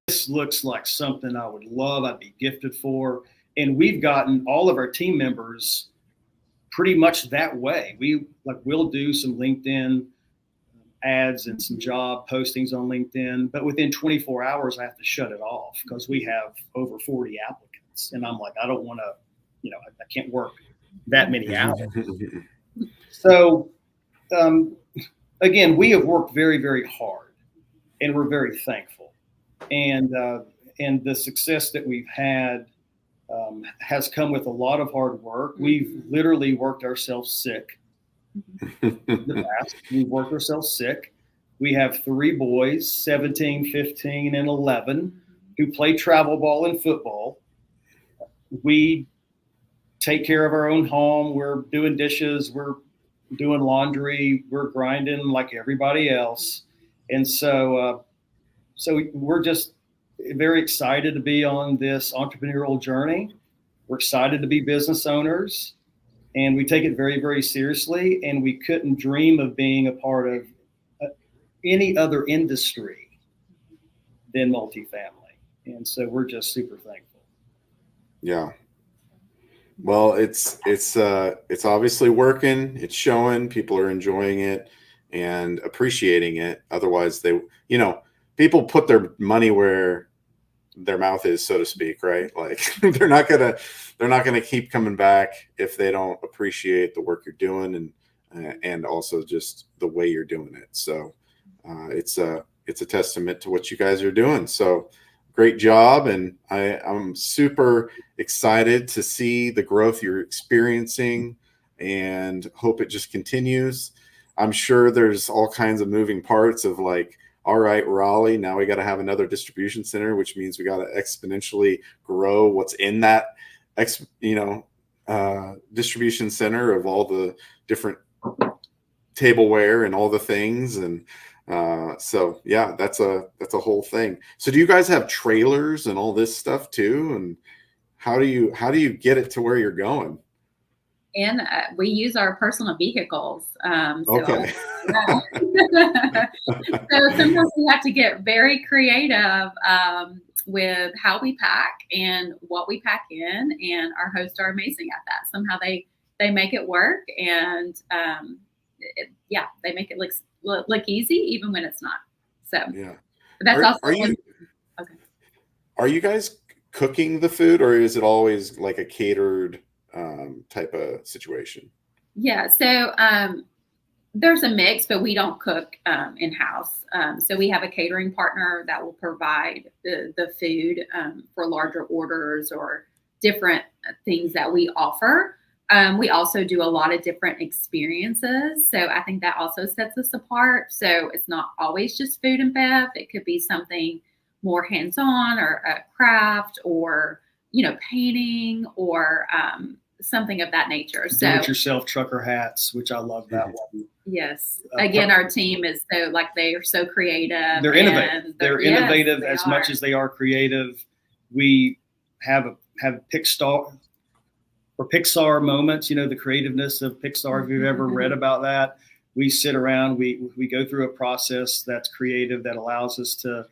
This looks like something I would love, I'd be gifted for." And we've gotten all of our team members pretty much that way. We'll do some LinkedIn ads and some job postings on LinkedIn, but within 24 hours, I have to shut it off because we have over 40 applicants. And I'm like, I don't want to, I can't work that many hours. So, again, we have worked very, very hard, and we're very thankful. And the success that we've had has come with a lot of hard work. We've literally worked ourselves sick. In the past, we've worked ourselves sick. We have 3 boys, 17, 15, and 11, who play travel ball and football. We take care of our own home. We're doing dishes. We're doing laundry. We're grinding like everybody else. And so we're just very excited to be on this entrepreneurial journey. We're excited to be business owners, and we take it very, very seriously. And we couldn't dream of being a part of any other industry than multifamily. And so we're just super thankful. Yeah. Well, it's obviously working. It's showing. People are enjoying it and appreciating it. Otherwise, people put their money where their mouth is, so to speak, right? Like they're not gonna keep coming back if they don't appreciate the work you're doing and also just the way you're doing it. So it's a testament to what you guys are doing. So great job, and I'm super excited to see the growth you're experiencing and hope it just continues. I'm sure there's all kinds of moving parts of like, all right, Raleigh, now we got to have another distribution center, which means we got to exponentially grow what's in that distribution center of all the different tableware and all the things. And so yeah, that's a whole thing. So do you guys have trailers and all this stuff too? And how do you get it to where you're going? And we use our personal vehicles. Okay. So sometimes we have to get very creative with how we pack and what we pack in, and our hosts are amazing at that. Somehow they make it work, and they make it look easy even when it's not. So yeah, that's okay. Are you guys cooking the food, or is it always like a catered type of situation? Yeah, so there's a mix, but we don't cook in-house. So we have a catering partner that will provide the food for larger orders or different things that we offer. We also do a lot of different experiences. So I think that also sets us apart. So it's not always just food and bev. It could be something more hands-on, or a craft, or painting, or something of that nature. So Do-it-yourself trucker hats, which I love that one. Yes. Again, our team is they are so creative. They're innovative. They're innovative as much as they are creative. We have Pixar moments, the creativeness of Pixar. If you've ever read about that, we sit around, we go through a process that's creative, that allows us to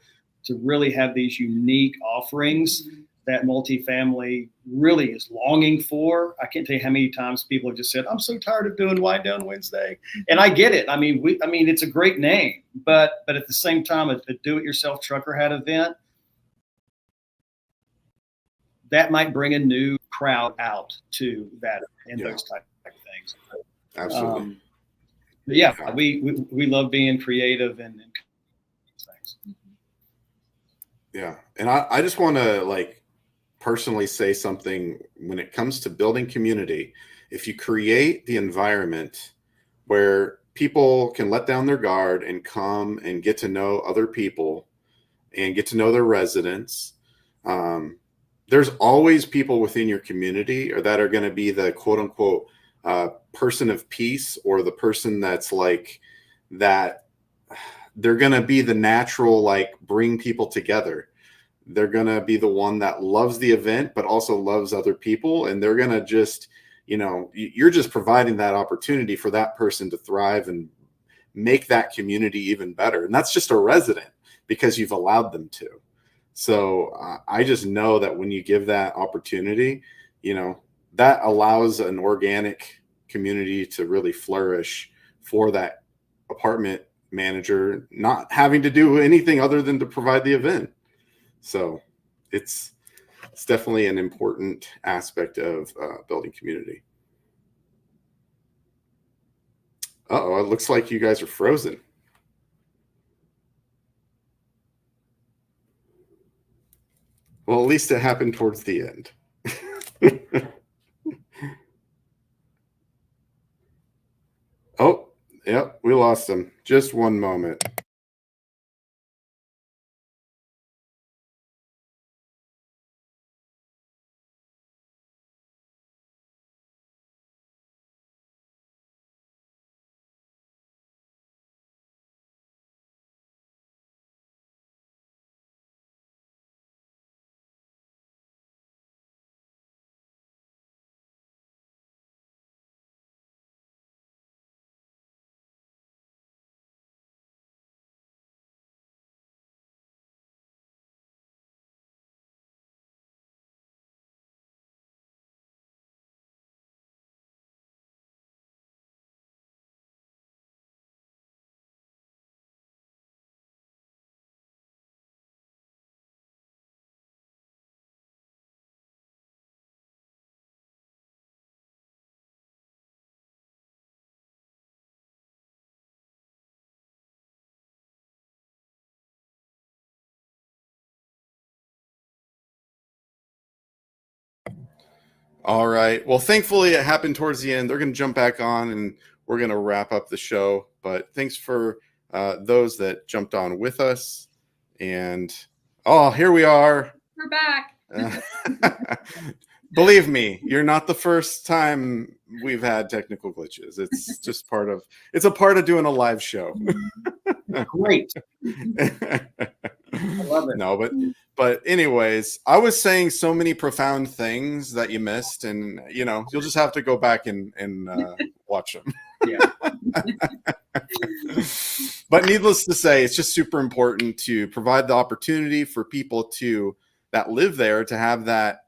really have these unique offerings that multifamily really is longing for. I can't tell you how many times people have just said, "I'm so tired of doing Wind Down Wednesday," and I get it. I mean, it's a great name, but at the same time, a do-it-yourself trucker hat event that might bring a new crowd out to that and those type of things. Absolutely. We love being creative and things. Yeah, and I just want to personally say something when it comes to building community. if you create the environment where people can let down their guard and come and get to know other people and get to know their residents, there's always people within your community or that are going to be the quote unquote person of peace, or the person that's like that. They're going to be the natural, like, bring people together. They're going to be the one that loves the event, but also loves other people. And they're going to just, you're just providing that opportunity for that person to thrive and make that community even better. And that's just a resident because you've allowed them to. So I just know that when you give that opportunity, that allows an organic community to really flourish for that apartment manager, not having to do anything other than to provide the event. So it's definitely an important aspect of building community. Uh-oh, it looks like you guys are frozen. Well, at least it happened towards the end. Oh, yep, we lost them. Just one moment. All right. Well, thankfully it happened towards the end. They're going to jump back on and we're going to wrap up the show. But thanks for those that jumped on with us. And here we are. We're back. Believe me, you're not the first time we've had technical glitches. It's just it's a part of doing a live show. Great. I love it. No, but anyways, I was saying so many profound things that you missed, and you'll just have to go back and watch them. Yeah. But needless to say, it's just super important to provide the opportunity for people that live there to have that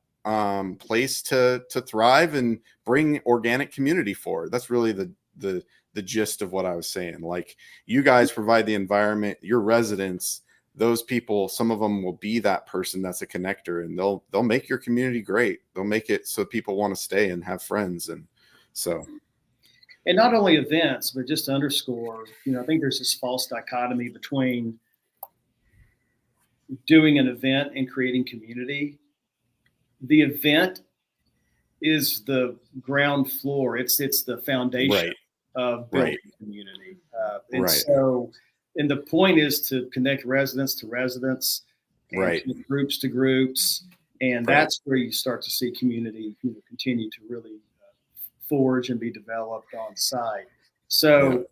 place to thrive and bring organic community forward. That's really the gist of what I was saying. Like, you guys provide the environment, your residents, those people, some of them will be that person that's a connector, and they'll make your community great. They'll make it so people want to stay and have friends. And so, and not only events, but just to underscore, I think there's this false dichotomy between doing an event and creating community. The event is the ground floor. It's the foundation of building community. And the point is to connect residents to residents, and groups to groups. And that's where you start to see community continue to really forge and be developed on site. So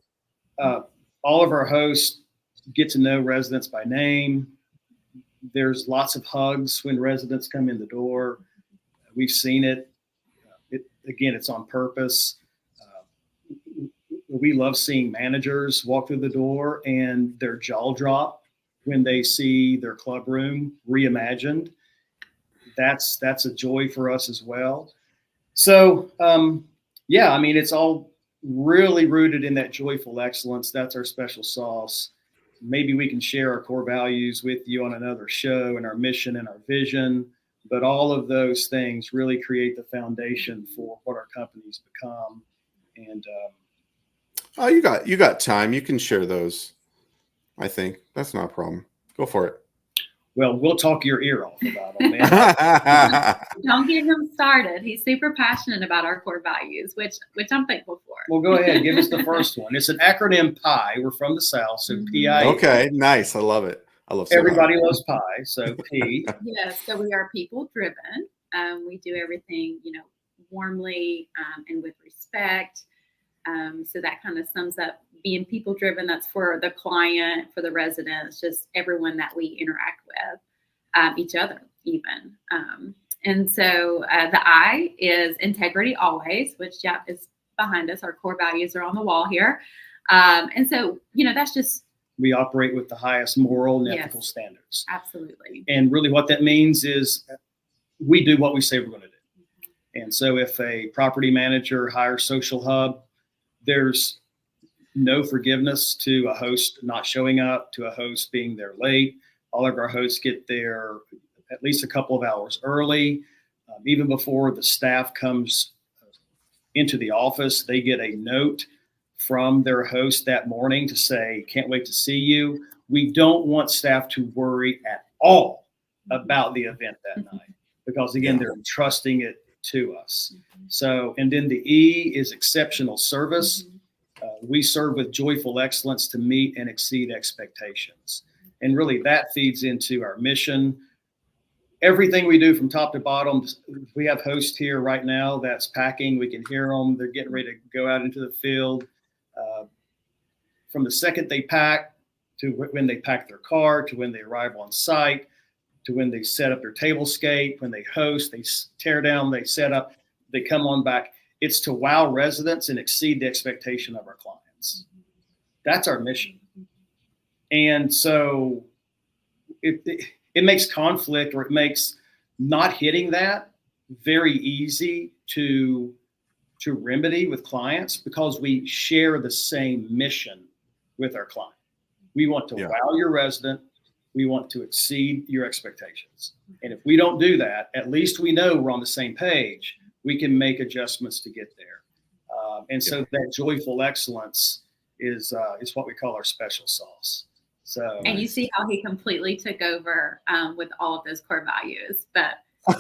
all of our hosts get to know residents by name. There's lots of hugs when residents come in the door. We've seen it. Again, it's on purpose. We love seeing managers walk through the door and their jaw drop when they see their club room reimagined. That's a joy for us as well. So, it's all really rooted in that joyful excellence. That's our special sauce. Maybe we can share our core values with you on another show, and our mission and our vision. But all of those things really create the foundation for what our companies become. And you got time. You can share those. I think that's not a problem. Go for it. well, we'll talk your ear off about them, man. Don't get him started. He's super passionate about our core values, which I'm thankful for. Well, go ahead. Give us the first one. It's an acronym PI. We're from the South, so PI. Okay, nice. I love it. I love everybody loves pie. So P. Yes. So we are people driven. We do everything, warmly and with respect. So that kind of sums up being people driven. That's for the client, for the residents, just everyone that we interact with, each other even. And so the I is integrity always, which is behind us. Our core values are on the wall here. And so, that's just. We operate with the highest moral and ethical standards. Absolutely. And really what that means is we do what we say we're going to do. And so if a property manager hires SocialHub, there's no forgiveness to a host not showing up, to a host being there late. All of our hosts get there at least a couple of hours early. Even before the staff comes into the office, they get a note from their host that morning to say, can't wait to see you. We don't want staff to worry at all about the event that night because, again, they're entrusting it to us. So, and then the E is exceptional service. We serve with joyful excellence to meet and exceed expectations. And really that feeds into our mission. Everything we do from top to bottom, we have hosts here right now that's packing. We can hear them. They're getting ready to go out into the field. From the second they pack to when they pack their car, to when they arrive on site, to when they set up their tablescape, when they host, they tear down, they set up, they come on back. It's to wow residents and exceed the expectation of our clients. That's our mission. And so it makes conflict, or it makes not hitting that very easy to remedy with clients because we share the same mission with our client. We want to wow your resident. We want to exceed your expectations. And if we don't do that, at least we know we're on the same page. We can make adjustments to get there. And so that joyful excellence is what we call our special sauce. So, and you see how he completely took over with all of those core values, but I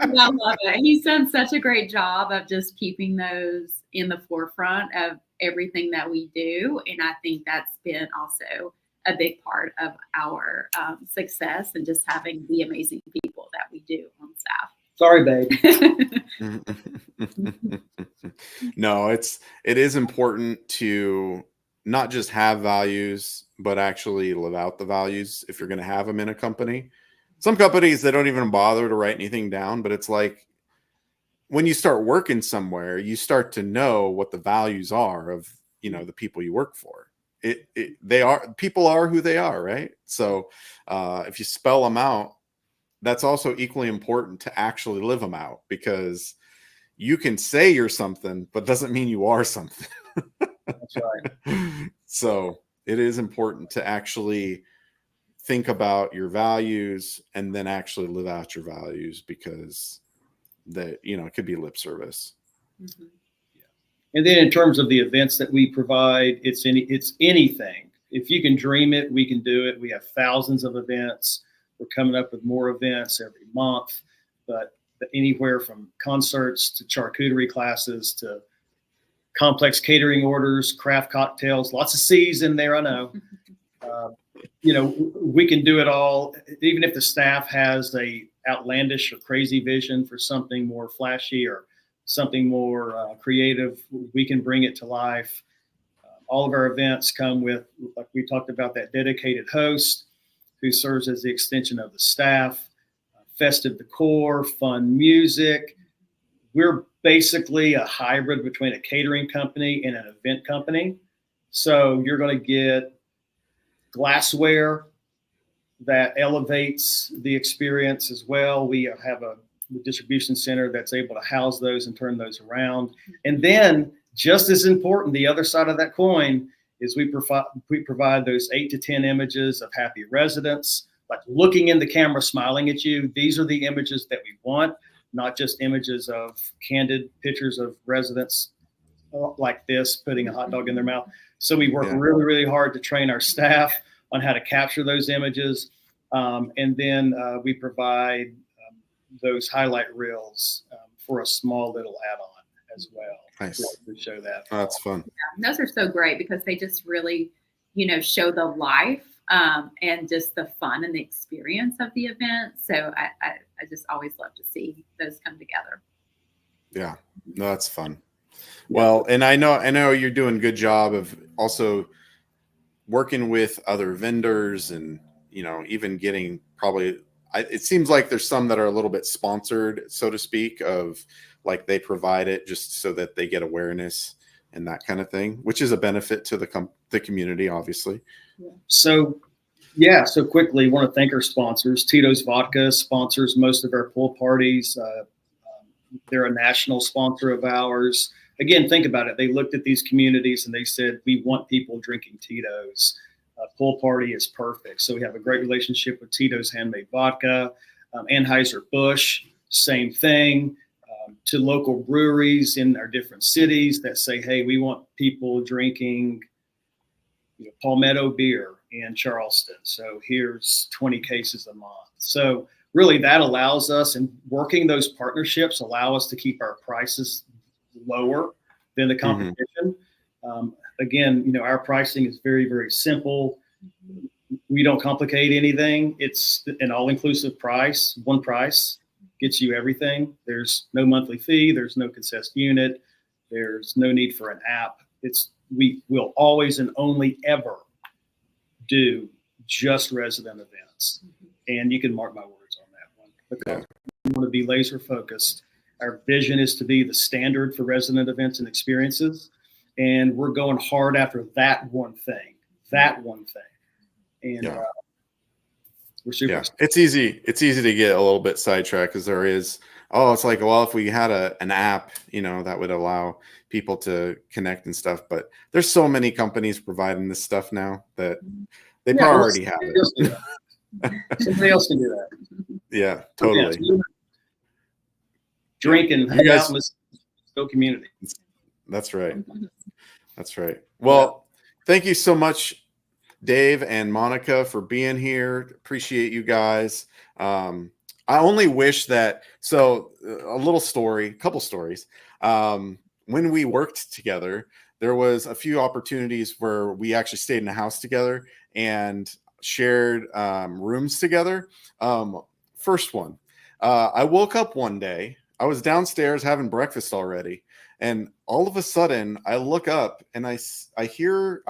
love it. He's done such a great job of just keeping those in the forefront of everything that we do. And I think that's been also a big part of our success and just having the amazing people that we do on staff. Sorry, babe. No, it is important to not just have values, but actually live out the values if you're going to have them in a company. Some companies, they don't even bother to write anything down, but it's like when you start working somewhere, you start to know what the values are of, the people you work for. People are who they are, right? So if you spell them out, that's also equally important to actually live them out, because you can say you're something, but doesn't mean you are something. That's right. So it is important to actually think about your values and then actually live out your values, because it could be lip service. Mm-hmm. And then in terms of the events that we provide, it's anything. If you can dream it, we can do it. We have thousands of events. We're coming up with more events every month, but anywhere from concerts to charcuterie classes to complex catering orders, craft cocktails, lots of C's in there, I know. We can do it all. Even if the staff has a outlandish or crazy vision for something more flashy or something more creative, we can bring it to life. All of our events come with, like we talked about, that dedicated host who serves as the extension of the staff, festive decor, fun music. We're basically a hybrid between a catering company and an event company. So you're going to get glassware that elevates the experience as well. We have a distribution center that's able to house those and turn those around. And then, just as important, the other side of that coin is we provide those 8 to 10 images of happy residents, like looking in the camera, smiling at you. These are the images that we want, not just images of candid pictures of residents like this, putting a hot dog in their mouth. So we work really, really hard to train our staff on how to capture those images. And then we provide those highlight reels for a small little add-on as well. Nice. To show that. Oh, that's fun. Yeah, those are so great because they just really, show the life and just the fun and the experience of the event. So I just always love to see those come together. Yeah, no, that's fun. Well, and I know you're doing a good job of also working with other vendors and, even getting it seems like there's some that are a little bit sponsored, so to speak, of like they provide it just so that they get awareness and that kind of thing, which is a benefit to the community, obviously. So quickly, want to thank our sponsors. Tito's Vodka sponsors most of our pool parties. They're a national sponsor of ours. Again, think about it. They looked at these communities and they said, we want people drinking Tito's. Pool party is perfect. So we have a great relationship with Tito's Handmade Vodka, Anheuser-Busch, same thing, to local breweries in our different cities that say, hey, we want people drinking Palmetto beer in Charleston. So here's 20 cases a month. So really that allows us, and working those partnerships allow us to keep our prices lower than the competition. Again, our pricing is very, very simple. We don't complicate anything. It's an all-inclusive price. One price gets you everything. There's no monthly fee. There's no concessed unit. There's no need for an app. We will always and only ever do just resident events. And you can mark my words on that one. Because we want to be laser focused. Our vision is to be the standard for resident events and experiences. And we're going hard after that one thing. And we're super excited. It's easy to get a little bit sidetracked because there is, it's like, well, if we had an app, that would allow people to connect and stuff. But there's so many companies providing this stuff now that they probably already have it. Somebody else can do that. Yeah, totally. Drink and hang out in this community. That's right. That's right. Well, thank you so much, Dave and Monica, for being here. Appreciate you guys. I only wish that, a couple stories. When we worked together, there was a few opportunities where we actually stayed in a house together and shared rooms together. First one, I woke up one day, I was downstairs having breakfast already. And all of a sudden I look up and I hear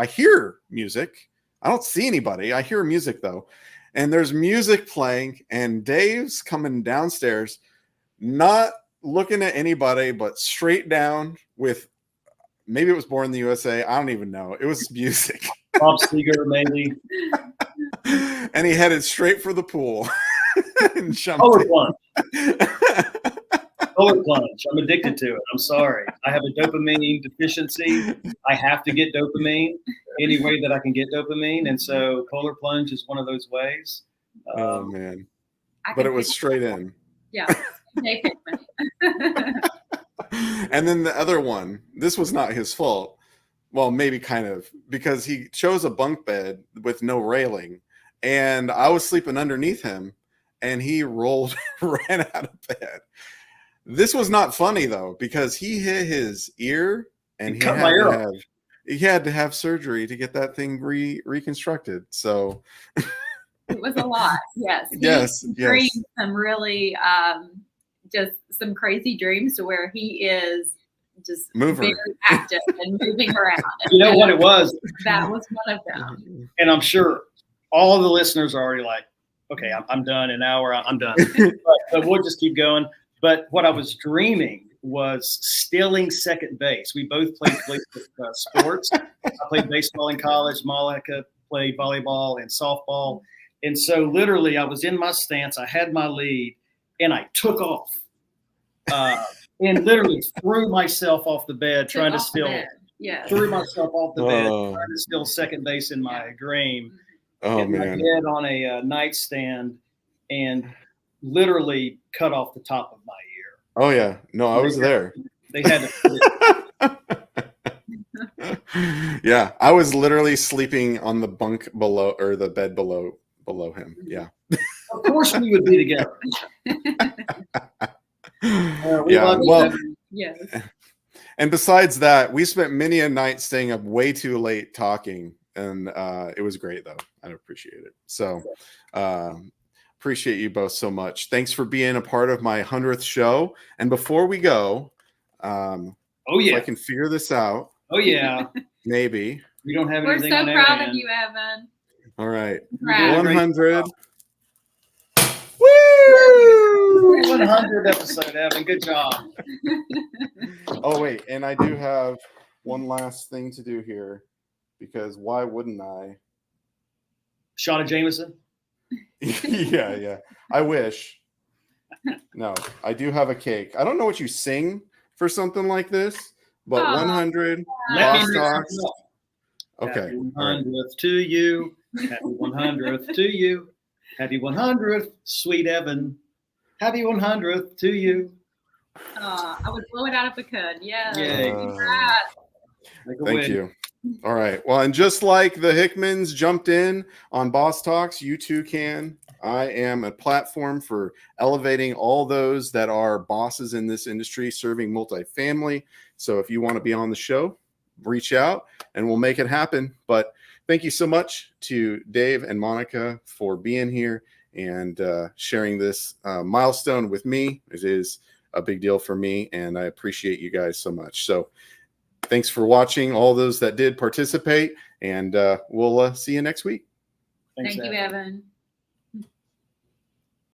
music. I don't see anybody. I hear music though. And there's music playing and Dave's coming downstairs, not looking at anybody, but straight down with, maybe it was Born in the USA. I don't even know. It was music. Bob Seger, maybe. And he headed straight for the pool. And jumped Color plunge. I'm addicted to it. I'm sorry. I have a dopamine deficiency. I have to get dopamine any way that I can get dopamine. And so polar plunge is one of those ways. Oh, man. But it was straight in. Yeah. David Hickman. And then the other one, this was not his fault. Well, maybe kind of, because he chose a bunk bed with no railing. And I was sleeping underneath him. And he rolled right out of bed. This was not funny though, because he hit his ear and he had to have surgery to get that thing reconstructed. So it was a lot. Yes. Yes. Dreamed some really just some crazy dreams to where he is just very active and moving around. And you know what it was? That was one of them. And I'm sure all of the listeners are already like, okay, I'm done. An hour, I'm done. but we'll just keep going. But what I was dreaming was stealing second base. We both played sports. I played baseball in college. Monica played volleyball and softball. And so literally I was in my stance. I had my lead and I took off and literally threw myself off the bed trying to steal. Threw myself off the bed trying to steal second base in my dream. Oh, man. My head on a nightstand and literally cut off the top of my ear. Oh, yeah. No, I was there. They had to Yeah, I was literally sleeping on the bunk below or the bed below him. Yeah. Of course, we would be together. We Yeah. love you, Well, David. Yes. and besides that, we spent many a night staying up way too late talking, and it was great though. I appreciate it. So appreciate you both so much. Thanks for being a part of my 100th show. And before we go, Oh if yeah. I can figure this out, Oh yeah. maybe. We don't have We're anything so on proud our of you, Evan. All right. You're doing a great 100. job. Woo! 100th episode, Evan. Good job. Oh, wait. And I do have one last thing to do here because why wouldn't I? Shot of Jameson. Yeah. I wish. No, I do have a cake. I don't know what you sing for something like this, but Aw. 100 Let me Boss make Talks. something up. Okay. Happy All right. 100th to you. Happy 100th to you. Happy 100th, sweet Evan. Happy 100th to you. I would blow it out if I could. Yeah. Yay. Make a Thank wish. you. All right. Well, and just like the Hickmans jumped in on Boss Talks, you too can. I am a platform for elevating all those that are bosses in this industry serving multifamily. So if you want to be on the show, reach out and we'll make it happen. But thank you so much to Dave and Monica for being here and sharing this milestone with me. It is a big deal for me, and I appreciate you guys so much. So thanks for watching, all those that did participate, and we'll see you next week. Thanks, Thank you, Evan. Evan.